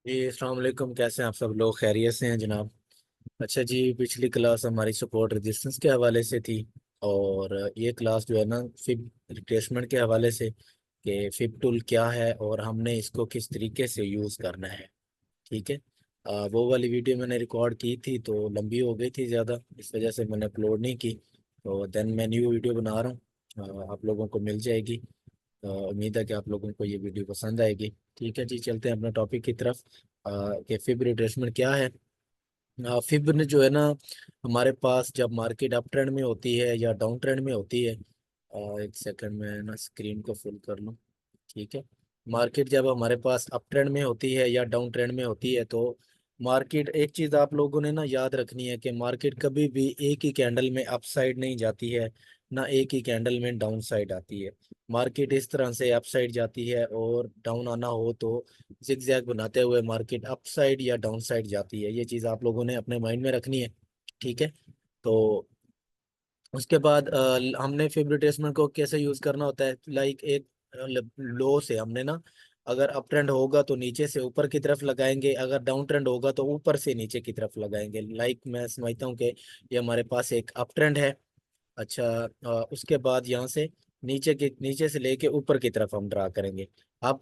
जी अस्सलाम वालेकुम। कैसे हैं आप सब लोग? खैरियत से हैं जनाब? अच्छा जी, पिछली क्लास हमारी सपोर्ट रेजिस्टेंस के हवाले से थी। और ये क्लास जो है ना फिब रिप्लेसमेंट के हवाले से कि फिब टूल क्या है और हमने इसको किस तरीके से यूज़ करना है। ठीक है। वो वाली वीडियो मैंने रिकॉर्ड की थी तो लंबी हो गई थी ज़्यादा, इस वजह से मैंने अपलोड नहीं की। तो देन मैं न्यू वीडियो बना रहा हूँ, आप लोगों को मिल जाएगी। उम्मीद है कि आप लोगों को ये वीडियो पसंद आएगी। ठीक है जी, चलते हैं अपने टॉपिक की तरफ। कि फिब रिट्रेसमेंट क्या है। फिब ने जो है ना हमारे पास जब मार्केट अप ट्रेंड में होती है या डाउन ट्रेंड में होती है। एक सेकंड में ना स्क्रीन को फुल कर लूँ। ठीक है। मार्केट जब हमारे पास अप ट्रेंड में होती है या डाउन ट्रेंड में होती है तो मार्केट, एक चीज आप लोगों ने ना याद रखनी है कि मार्केट कभी भी एक ही कैंडल में अप साइड नहीं जाती है, ना एक ही कैंडल में डाउन साइड आती है। मार्केट इस तरह से अप साइड जाती है और डाउन आना हो तो जिगजैग बनाते हुए मार्केट अप साइड या डाउन साइड जाती है। ये चीज आप लोगों ने अपने माइंड में रखनी है। ठीक है। तो उसके बाद हमने फिब रिट्रेसमेंट को कैसे यूज करना होता है, लाइक एक लो से हमने ना, अगर अप ट्रेंड होगा तो नीचे से ऊपर की तरफ लगाएंगे, अगर डाउन ट्रेंड होगा तो ऊपर से नीचे की तरफ लगाएंगे। लाइक मैं समझता हूँ कि ये हमारे पास एक अप ट्रेंड है। अच्छा, उसके बाद यहाँ से नीचे से लेके ऊपर की तरफ हम ड्रा करेंगे। अब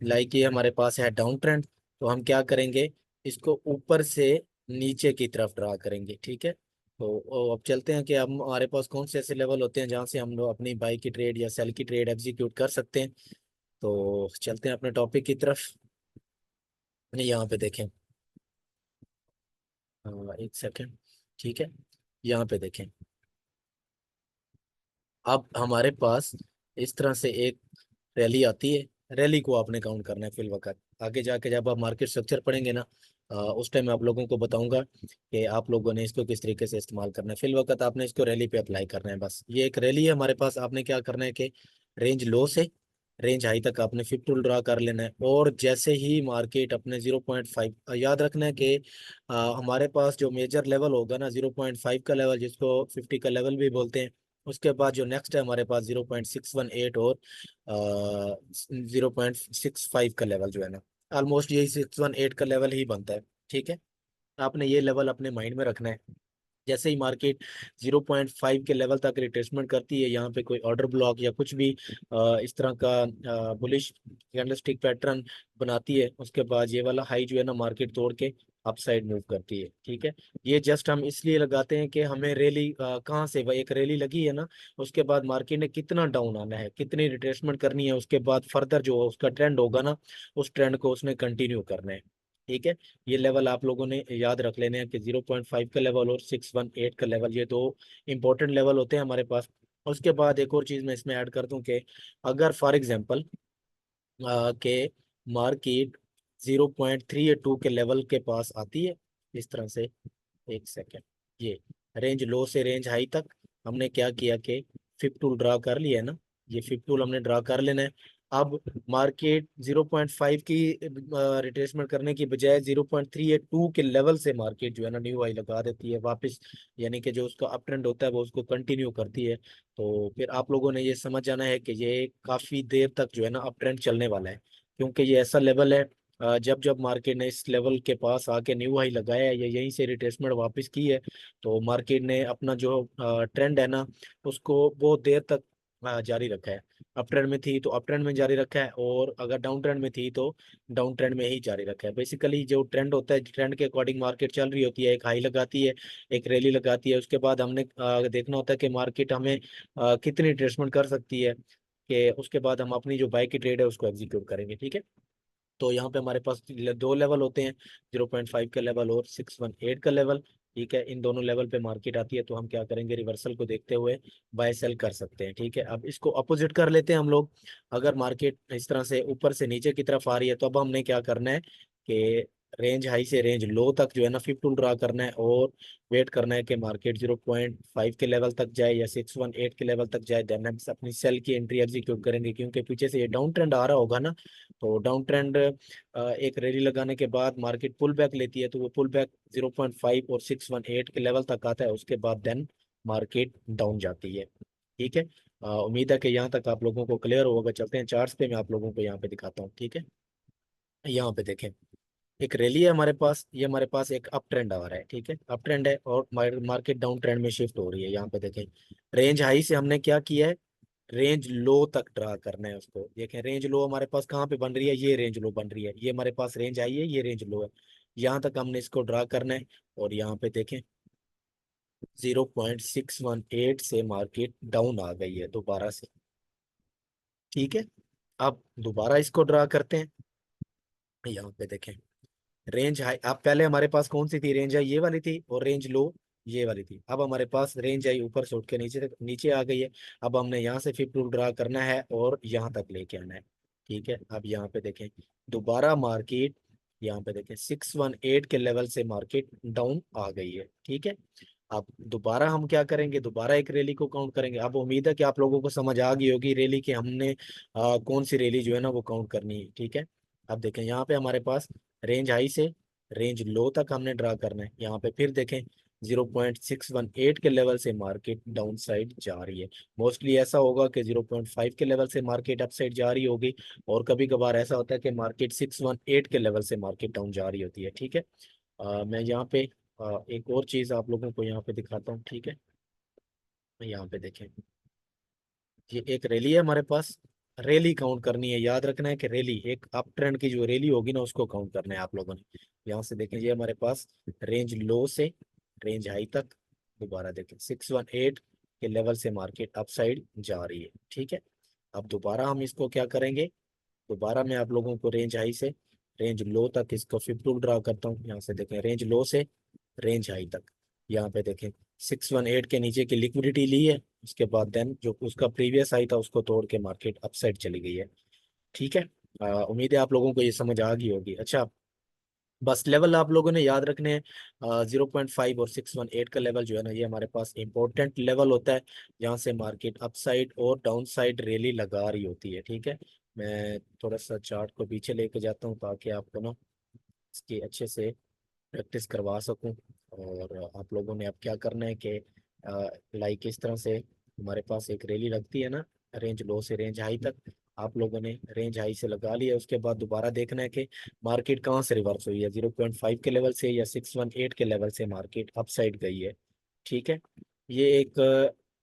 लाइक ये हमारे पास है डाउन ट्रेंड, तो हम क्या करेंगे, इसको ऊपर से नीचे की तरफ ड्रा करेंगे। ठीक है। तो अब चलते हैं कि हम हमारे पास कौन से ऐसे लेवल होते हैं जहाँ से हम लोग अपनी बाई की ट्रेड या सेल की ट्रेड एग्जीक्यूट कर सकते हैं। तो चलते हैं अपने टॉपिक की तरफ। यहाँ पे देखें। एक सेकेंड। ठीक है। यहाँ पे देखें। अब हमारे पास इस तरह से एक रैली आती है। रैली को आपने काउंट करना है फिल वक्त। आगे जाके जब आप मार्केट स्ट्रक्चर पढ़ेंगे ना, उस टाइम आप लोगों को बताऊंगा कि आप लोगों ने इसको किस तरीके से इस्तेमाल करना है। फिल वक्त आपने इसको रैली पे अप्लाई करना है। बस ये एक रैली है हमारे पास। आपने क्या करना है कि रेंज लो से रेंज हाई तक आपने फिफ्थ टूल ड्रा कर लेना है। और जैसे ही मार्केट अपने 0.5, याद रखना है कि हमारे पास जो मेजर लेवल होगा ना 0.5 का लेवल, जिसको 50 का लेवल भी बोलते हैं। उसके बाद जो नेक्स्ट है हमारे पास 0.618 और 0.65 का लेवल जो है ना, ऑलमोस्ट यही 618 का लेवल ही बनता है। ठीक है। आपने ये लेवल अपने माइंड में रखना है। जैसे ही मार्केट 0.5 के लेवल तक रिट्रेसमेंट करती है, यहाँ पे कोई ऑर्डर ब्लॉक या कुछ भी इस तरह का बुलिश कैंडलस्टिक पैटर्न बनाती है, उसके बाद ये वाला हाई जो है ना मार्केट तोड़ के अप साइड मूव करती है। ठीक है। ये जस्ट हम इसलिए लगाते हैं कि हमें रैली कहाँ से, वह एक रैली लगी है ना, उसके बाद मार्केट ने कितना डाउन आना है, कितनी रिट्रेसमेंट करनी है, उसके बाद फर्दर जो उसका ट्रेंड होगा ना, उस ट्रेंड को उसने कंटिन्यू करना है। ठीक है। ये लेवल आप लोगों ने याद रख लेने हैं कि 0.5 का लेवल और 618 का लेवल, ये दो इंपॉर्टेंट लेवल होते हैं हमारे पास। उसके बाद एक और चीज मैं इसमें ऐड कर दूं कि अगर फॉर एग्जांपल के मार्केट 0.3 या 2 के लेवल के पास आती है इस तरह से, एक सेकेंड, ये रेंज लो से रेंज हाई तक हमने क्या किया कि फिफ्थ टूल ड्रा कर लिया है ना, ये फिफ्थ टूल हमने ड्रा कर लेना है। अब मार्केट 0.5 की रिट्रेसमेंट करने की बजाय 0.3 या 2 के लेवल से मार्केट जो है ना न्यू हाई लगा देती है वापस, यानी कि जो उसका अप ट्रेंड होता है वो उसको कंटिन्यू करती है। तो फिर आप लोगों ने ये समझ जाना है कि ये काफी देर तक जो है ना अप ट्रेंड चलने वाला है, क्योंकि ये ऐसा लेवल है, जब जब मार्केट ने इस लेवल के पास आके न्यू हाई लगाया है या यहीं से रिट्रेसमेंट वापस की है, तो मार्केट ने अपना जो ट्रेंड है ना उसको बहुत देर तक जारी रखा है। अप ट्रेंड में थी तो अप ट्रेंड में जारी रखा है, और अगर डाउन ट्रेंड में थी तो डाउन ट्रेंड में ही जारी रखा है। बेसिकली जो ट्रेंड होता है, ट्रेंड के अकॉर्डिंग मार्केट चल रही होती है, एक हाई लगाती है, एक रैली लगाती है, उसके बाद हमने देखना होता है कि मार्केट हमें कितनी रिट्रेसमेंट कर सकती है, कि उसके बाद हम अपनी जो बाय की ट्रेड है उसको एग्जीक्यूट करेंगे। ठीक है। तो यहाँ पे हमारे पास दो लेवल होते हैं, 0.5 का लेवल और 618 का लेवल। ठीक है। इन दोनों लेवल पे मार्केट आती है तो हम क्या करेंगे, रिवर्सल को देखते हुए बाय सेल कर सकते हैं। ठीक है। अब इसको अपोजिट कर लेते हैं हम लोग। अगर मार्केट इस तरह से ऊपर से नीचे की तरफ आ रही है तो अब हमने क्या करना है कि रेंज हाई से रेंज लो तक जो है ना फिफ्थ टूल ड्रा करना है, और वेट करना है कि मार्केट 0.5 के लेवल तक जाए या 618 के लेवल तक जाए, देन हम अपनी सेल की एंट्री एग्जीक्यूट करेंगे। क्योंकि पीछे से ये डाउन ट्रेंड आ रहा होगा ना, तो डाउन ट्रेंड एक रैली लगाने के बाद मार्केट पुल बैक लेती है, तो वो पुल बैक 0.5 और 618 के लेवल तक आता है, उसके बाद देन मार्केट डाउन जाती है। ठीक है। उम्मीद है कि यहाँ तक आप लोगों को क्लियर होगा। चलते हैं चार्ट्स पे, मैं आप लोगों को यहाँ पे दिखाता हूँ। ठीक है। यहाँ पे देखें। एक रैली है हमारे पास, ये हमारे पास एक अप ट्रेंड आ रहा है, ठीक है, अप ट्रेंड है और मार्केट डाउन ट्रेंड में शिफ्ट हो रही है। यहाँ पे देखें रेंज हाई से हमने क्या किया है, रेंज लो तक ड्रा करना है उसको। देखें रेंज लो हमारे पास कहाँ पे बन रही है, ये रेंज लो बन रही है, ये हमारे पास रेंज हाई है, ये रेंज लो है, यहाँ तक हमने इसको ड्रा करना है। और यहाँ पे देखें 0.618 से मार्केट डाउन आ गई है दोबारा से, ठीक है। अब दोबारा इसको ड्रा करते हैं। यहाँ पे देखें रेंज हाई, अब पहले हमारे पास कौन सी थी, रेंज हाई ये वाली थी और रेंज लो ये वाली थी। अब हमारे पास रेंज हाई ऊपर से उठ के नीचे तक नीचे आ गई है। अब हमने यहाँ से फिफ्थ रूल ड्रा करना है और यहाँ तक लेके आना है, ठीक है। अब यहाँ पे देखें दोबारा मार्केट, यहाँ पे देखें 618 के लेवल से मार्केट डाउन आ गई है, ठीक है। अब दोबारा हम क्या करेंगे, दोबारा एक रैली को काउंट करेंगे। अब उम्मीद है कि आप लोगों को समझ आ गई होगी रैली कि हमने कौन सी रैली जो है ना वो काउंट करनी है, ठीक है। अब देखें यहाँ पे हमारे पास रेंज हाई से रेंज लो तक हमने ड्रा करना है। यहाँ पे फिर देखें 0.618 के लेवल से मार्केट डाउन साइड जा रही है। मोस्टली ऐसा होगा कि 0.5 के लेवल से मार्केट अप साइड जा रही होगी, और कभी कभार ऐसा होता है कि मार्केट 618 के लेवल से मार्केट डाउन जा रही होती है, ठीक है। मैं यहाँ पे एक और चीज़ आप लोगों को यहाँ पे दिखाता हूँ, ठीक है। यहाँ पे देखें ये एक रैली है हमारे पास, रैली काउंट करनी है, याद रखना है कि रैली एक अप ट्रेंड की जो रैली होगी ना उसको काउंट करना है आप लोगों ने। यहाँ से देखें ये हमारे पास रेंज लो से रेंज हाई तक, दोबारा देखें 618 के लेवल से मार्केट अप साइड जा रही है, ठीक है। अब दोबारा हम इसको क्या करेंगे, दोबारा मैं आप लोगों को रेंज हाई से रेंज लो तक इसको फिफ्थ रूल ड्रा करता हूँ। यहाँ से देखें रेंज लो से रेंज हाई तक, यहाँ पे देखें 618 के नीचे की लिक्विडिटी ली है, उसके बाद देन जो उसका प्रीवियस हाई था उसको तोड़ के मार्केट अपसाइड चली गई है, ठीक है। उम्मीद है आप लोगों को ये समझ आ गई होगी। अच्छा, बस लेवल आप लोगों ने याद रखने हैं, 0.5 और 618 का लेवल जो है ना ये हमारे पास इंपॉर्टेंट लेवल होता है, जहाँ से मार्केट अपसाइड और डाउन साइड रैली लगा रही होती है, ठीक है। मैं थोड़ा सा चार्ट को पीछे लेके जाता हूँ ताकि आपको ना इसकी अच्छे से प्रैक्टिस करवा सकूं। और आप लोगों ने अब क्या करना है कि लाइक इस तरह से हमारे पास एक रैली लगती है ना रेंज लो से रेंज हाई तक, आप लोगों ने रेंज हाई से लगा लिया, उसके बाद दोबारा देखना है कि मार्केट कहाँ से रिवर्स हुई है, 0.5 के लेवल से या 618 के लेवल से मार्केट अप साइड गई है, ठीक है। ये एक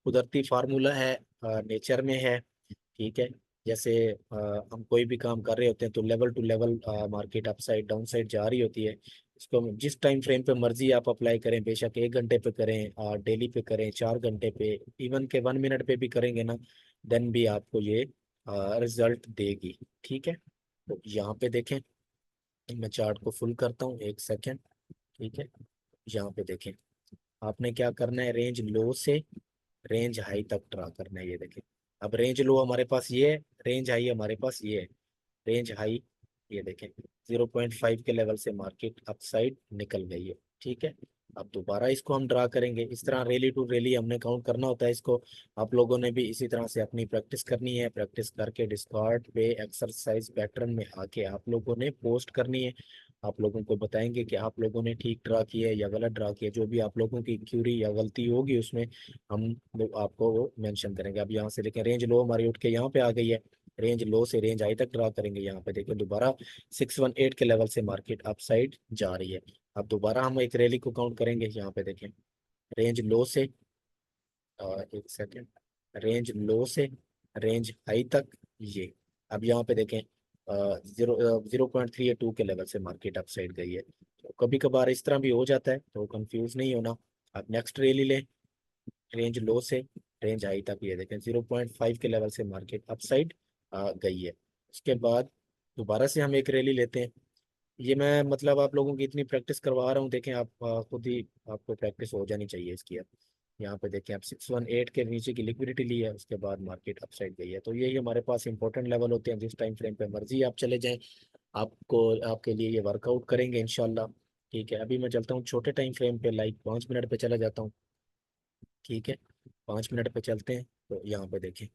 कुदरती फार्मूला है, नेचर में है, ठीक है। जैसे हम कोई भी काम कर रहे होते हैं तो level to level market up side down side जा रही होती है। इसको हम जिस टाइम फ्रेम पे मर्जी आप अप्लाई करें, बेशक 1 घंटे पे करें, डेली पे करें, 4 घंटे पे, इवन के 1 मिनट पे भी करेंगे ना, देन भी आपको ये रिजल्ट देगी, ठीक है। तो यहाँ पे देखें मैं चार्ट को फुल करता हूँ, एक सेकेंड, ठीक है। यहाँ पे देखें आपने क्या करना है, रेंज लो से रेंज हाई तक ड्रा करना है, ये देखें। अब रेंज लो हमारे पास ये है, रेंज हाई हमारे पास ये है, रेंज हाई ये देखें 0.5 के लेवल से मार्केट अप साइड निकल गई है, ठीक है। अब दोबारा इसको हम ड्रा करेंगे, इस तरह रैली टू रैली हमने काउंट करना होता है इसको। आप लोगों ने भी इसी तरह से अपनी प्रैक्टिस करनी है, प्रैक्टिस करके डिस्कॉर्ड पे एक्सरसाइज पैटर्न में आके आप लोगों ने पोस्ट करनी है। आप लोगों को बताएंगे कि आप लोगों ने ठीक ड्रा किया है या गलत ड्रा किया है, जो भी आप लोगों की क्यूरी या गलती होगी उसमें हम लोग आपको वो मेंशन करेंगे। अब यहाँ से देखें रेंज लो हमारी उठ के यहाँ पे आ गई है, रेंज लो से रेंज हाई तक ड्रा करेंगे। यहाँ पे देखिए दोबारा 618 के लेवल से मार्केट अप साइड जा रही है। अब दोबारा हम एक रैली को काउंट करेंगे, यहाँ पे देखें रेंज लो से एक सेकेंड, रेंज लो से रेंज हाई तक ये। अब यहाँ पे देखें 0.382 के लेवल से मार्केट अप साइड गई है। तो कभी कभार इस तरह भी हो जाता है, तो कंफ्यूज नहीं होना। अब नेक्स्ट रैली लें, रेंज लो से रेंज हाई तक ये देखें 0.5 के लेवल से मार्केट अप साइड गई है। उसके बाद दोबारा से हम एक रैली लेते हैं। ये मैं मतलब आप लोगों की इतनी प्रैक्टिस करवा रहा हूँ, देखें आप खुद ही आपको प्रैक्टिस हो जानी चाहिए इसकी। अब यहाँ पे देखें आप 618 के नीचे की लिक्विडिटी ली है, उसके बाद मार्केट अप साइड गई है। तो यही हमारे पास इंपॉर्टेंट लेवल होते हैं, जिस टाइम फ्रेम पे मर्जी आप चले जाएं, आपको आपके लिए ये वर्कआउट करेंगे इंशाल्लाह, ठीक है। अभी मैं चलता हूँ छोटे टाइम फ्रेम पे, लाइक 5 मिनट पे चला जाता हूँ, ठीक है। 5 मिनट पे चलते हैं। तो यहाँ पे देखें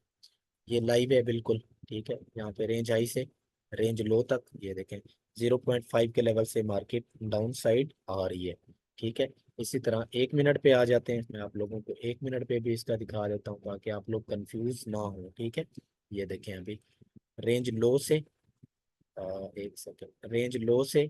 ये लाइव है बिल्कुल, ठीक है। यहाँ पे रेंज हाई से रेंज लो तक ये देखें 0.5 के लेवल से मार्केट डाउन साइड आ रही है, ठीक है। इसी तरह 1 मिनट पे आ जाते हैं, मैं आप लोगों को 1 मिनट पे भी इसका दिखा देता हूँ ताकि आप लोग कंफ्यूज ना हो, ठीक है। ये देखें अभी रेंज लो से एक सेकेंड, रेंज लो से